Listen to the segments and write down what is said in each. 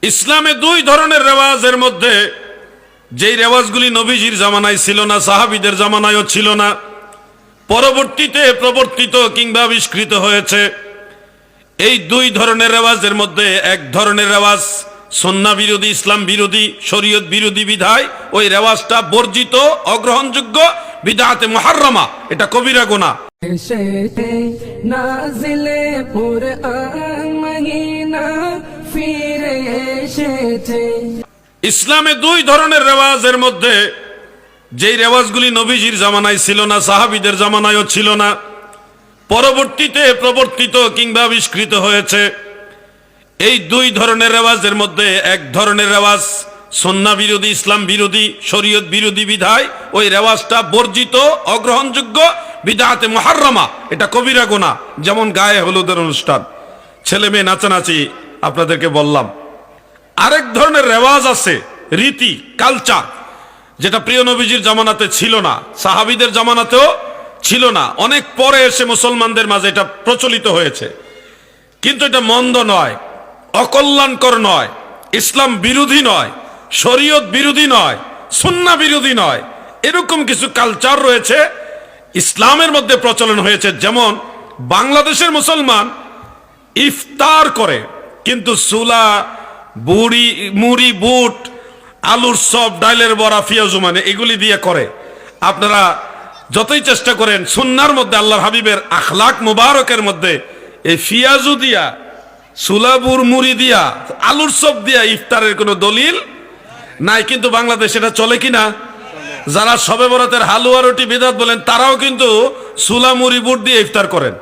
ইসলামে দুই ধরনের রেওয়াজের মধ্যে যেই রেওয়াজগুলি নবীজির জামানায় ছিল না, সাহাবীদের জামানায়ও ছিল না, পরবর্তীতে প্রবর্তিত কিংবা আবিষ্কৃত হয়েছে। এই দুই ধরনের রেওয়াজের মধ্যে এক ধরনের রেওয়াজ সুন্নাহ বিরোধী, ইসলাম বিরোধী, শরীয়ত বিরোধী বিধায় ওই রেওয়াজটা বর্জিত, অগ্রহণযোগ্য, বিদআতে মুহাররামা, এটা কবিরা গুনাহ। ইসলামে দুই ধরনের রেওয়াজের মধ্যে যেই রেওয়াজগুলি নবীজির জামানায় ছিল না, সাহাবীদের জামানায়ও ছিল না, পরবর্তীতে প্রবর্তিত কিংবা আবিষ্কৃত হয়েছে। এই দুই ধরনের রেওয়াজের মধ্যে এক ধরনের রেওয়াজ সুন্নাহ বিরোধী, ইসলাম বিরোধী, শরীয়ত বিরোধী বিধায় ওই রেওয়াজটা বর্জিত, অগ্রহণযোগ্য, বিদআতে মুহাররামা, এটা কবিরা গুনাহ। যেমন গায়ে হলুদের অনুষ্ঠান, ছেলে মেয়ে নাচানাচি, আপনাদেরকে বললাম। আরেক ধরনের রেওয়াজ আছে, রীতি, কালচার, যেটা প্রিয় নবীজির জামানাতে ছিল না, সাহাবীদের জামানাতেও ছিল না, অনেক পরে এসে মুসলমানদের মাঝে এটা প্রচলিত হয়েছে। কিন্তু এটা মন্দ নয়, অকল্যাণকর নয়, ইসলাম বিরোধী নয়, শরীয়ত বিরোধী নয়, সুন্নাহ বিরোধী নয়। এরকম কিছু কালচার রয়েছে, ইসলামের মধ্যে প্রচলন হয়েছে। যেমন বাংলাদেশের মুসলমান ইফতার করে, কিন্তু সুলা, বুড়ি, মুড়ি, বুট, আলুর চপ, ডাইলের বড়া, পেঁয়াজু মানে এগুলি দিয়ে করে। আপনারা যতই চেষ্টা করেন, সুন্নাহর মধ্যে, আল্লাহর হাবিবের আখলাক মুবারকের মধ্যে এই পেঁয়াজু দিয়া, সুলাবুর, মুড়ি দিয়া, আলুর চপ দিয়া ইফতারের কোনো দলিল নাই। কিন্তু বাংলাদেশে এটা চলে কিনা? যারা শবে বরাতের হালুয়া রুটি বিদআত বলেন, তারাও কিন্তু সুলা, মুড়ি, বুট দিয়ে ইফতার করেন।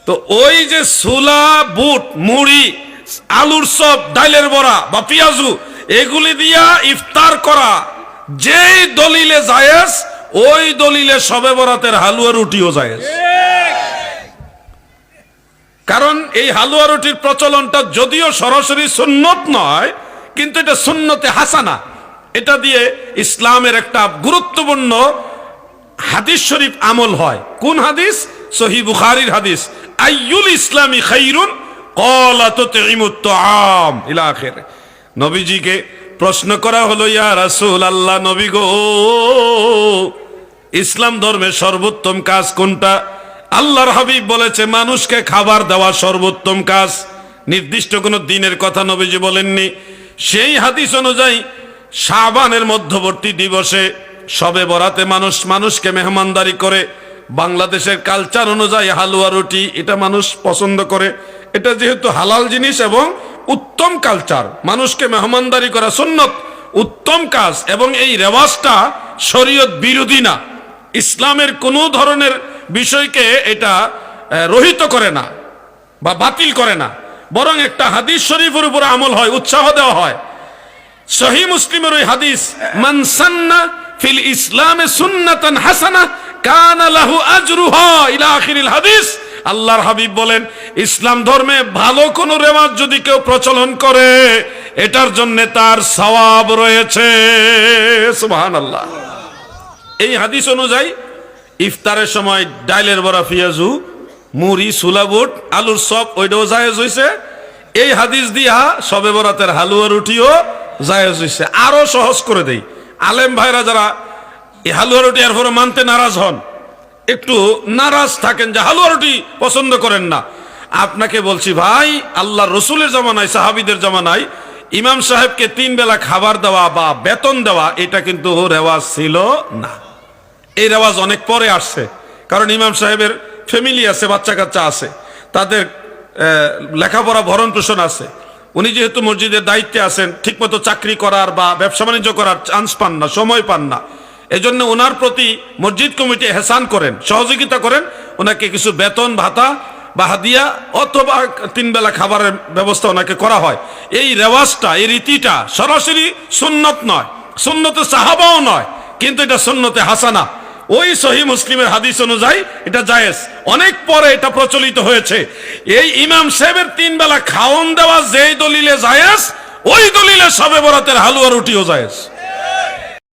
তো ওই যে সুলা, বুট, মুড়ি, আলুর চপ, ডাইলের বড়া বা পেঁয়াজু, এগুলি দিয়া ইফতার করা যেই দলিলে জায়েজ, ওই দলিলে শবে বরাতের হালুয়া রুটিও জায়েজ। কারণ এই হালুয়া রুটির প্রচলনটা যদিও সরাসরি সুন্নত নয়, কিন্তু এটা সুন্নতে হাসানা। এটা দিয়ে ইসলামের একটা গুরুত্বপূর্ণ হাদিস শরীফ আমল হয়। কোন হাদিস? সহিহ বুখারীর হাদিস, আইয়ুল ইসলামি খাইরুন ক্বালা তুতঈমুত তুআম ইলা আখির। নবীজিকে প্রশ্ন করা হলো, ইয়া রাসূলুল্লাহ, নবী গো, ইসলাম ধর্মের সর্বোত্তম কাজ কোনটা? আল্লাহর হাবিব বলেছে, মানুষকে খাবার দেওয়া সর্বোত্তম কাজ। নির্দিষ্ট কোনো দিনের কথা নবীজি বলেননি। সেই হাদিস অনুযায়ী শাবানের মধ্যবর্তী দিবসে শবে বরাতে মানুষকে মেহমানদারি করে। বাংলাদেশের কালচার অনুযায়ী হালুয়া রুটি এটা মানুষ পছন্দ করে। এটা যেহেতু হালাল জিনিস এবং উত্তম কালচার, মানুষকে মেহমানদারি করা সুন্নত, উত্তম কাজ, এবং এই রেওয়াজটা শরীয়ত বিরোধী না, ইসলামের কোনো ধরনের বিষয়কে এটা রহিত করে না বা বাতিল করে না, বরং একটা হাদিস শরীফের উপর আমল হয়, উৎসাহ দেওয়া হয়। সহিহ মুসলিমের ওই হাদিস, মান সান্না ফিল ইসলামে সুন্নাতান হাসানা কানা লাহু আজরুহা ইলা আখিরিল হাদিস। আল্লাহর হাবিব বলেন, ইসলাম ধর্মে ভালো কোন রেওয়াজ যদি কেউ প্রচলন করে, এটার জন্য তার সওয়াব রয়েছে। সুবহানাল্লাহ। এই হাদিস অনুযায়ী ইফতারের সময় ডাইলের বড়া, পেঁয়াজু, মুড়ি, সুলা, বুট, আলুর চপ, ওইটাও জায়েজ হইছে। এই হাদিস দিয়া শবে বরাতের হালুয়া রুটিও জায়েজ হইছে। আরো সহজ করে দেই, আলেম ভাইরা যারা এই হালুয়া রুটি এর পরে মানতে নারাজ হন, একটু নারাজ থাকেন যে হালুয়া রুটি পছন্দ করেন না, আপনাকে বলছি ভাই, আল্লাহ রসুলের জামানায়, সাহাবীদের জামানায় ইমাম সাহেবকে 3 বেলা খাবার দেওয়া বা বেতন দেওয়া, এটা কিন্তু রেওয়াজ ছিল না। এই রেওয়াজ অনেক পরে আসছে, কারণ ইমাম সাহেবের ফ্যামিলি আছে, বাচ্চা কাচ্চা আছে, তাদের লেখাপড়া ভরণ পোষণ আছে। উনি যেহেতু মসজিদের দায়িত্বে আছেন, ঠিকমতো চাকরি করার বা ব্যবসা বাণিজ্য করার চান্স পান না, সময় পান না। এজন্য ওনার প্রতি মসজিদ কমিটি এহসান করেন, সহযোগিতা করেন, ওনাকে কিছু বেতন ভাতা বা হাদিয়া অথবা 3 বেলা খাবারের ব্যবস্থা ওনাকে করা হয়। এই রেওয়াজটা, এই রীতিটা সরাসরি সুন্নত নয়, সুন্নতে সাহাবাও নয়, কিন্তু এটা সুন্নতে হাসানা। ওই সহিহ মুসলিমের হাদিস অনুযায়ী এটা জায়েজ। অনেক পরে এটা প্রচলিত হয়েছে। এই ইমাম সাহেবের 3 বেলা খাওন দেওয়া যেই দলিলে জায়েজ, ওই দলিলে শবে বরাতের হালুয়া রুটিও জায়েজ।